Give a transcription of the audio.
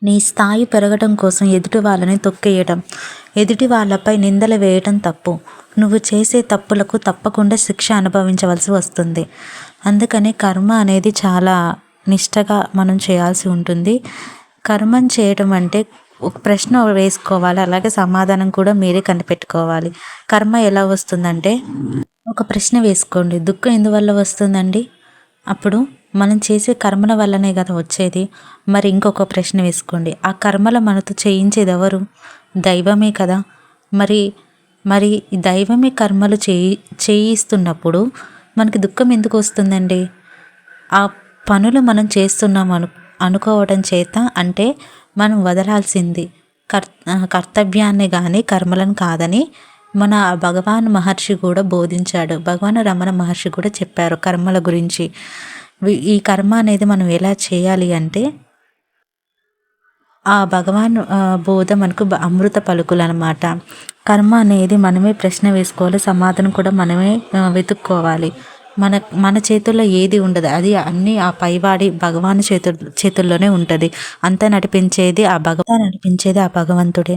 నీ స్థాయి పెరగటం కోసం ఎదుటి వాళ్ళని తొక్కేయటం, ఎదుటి వాళ్ళపై నిందలు వేయటం తప్పు. నువ్వు చేసే తప్పులకు తప్పకుండా శిక్ష అనుభవించవలసి వస్తుంది. అందుకని కర్మ అనేది చాలా నిష్టగా మనం చేయాల్సి ఉంటుంది. కర్మను చేయటం అంటే ఒక ప్రశ్న వేసుకోవాలి, అలాగే సమాధానం కూడా మీరే కనిపెట్టుకోవాలి. కర్మ ఎలా వస్తుందంటే, ఒక ప్రశ్న వేసుకోండి, దుఃఖం ఎందువల్ల వస్తుందండి? అప్పుడు మనం చేసే కర్మల వల్లనే కదా వచ్చేది. మరి ఇంకొక ప్రశ్న వేసుకోండి, ఆ కర్మల మనతో చేయించేది ఎవరు? దైవమే కదా. మరి మరి దైవమే కర్మలు చేయిస్తున్నప్పుడు మనకి దుఃఖం ఎందుకు వస్తుందండి? ఆ పనులు మనం చేస్తున్నాం అనుకోవడం చేత, అంటే మనం వదలాల్సింది కర్తవ్యాన్ని కానీ కర్మలను కాదని మన భగవాన్ మహర్షి కూడా బోధించాడు. భగవాన్ రమణ మహర్షి కూడా చెప్పారు కర్మల గురించి. ఈ కర్మ అనేది మనం ఎలా చేయాలి అంటే, ఆ భగవాన్ బోధ మనకు అమృత పలుకులు అనమాట. కర్మ అనేది మనమే ప్రశ్న వేసుకోవాలి, సమాధానం కూడా మనమే వెతుక్కోవాలి. మన చేతుల్లో ఏది ఉండదు, అది అన్నీ ఆ పైవాడి భగవాన్ చేతుల్లోనే ఉంటుంది. అంతా నడిపించేది ఆ భగవంతుడే.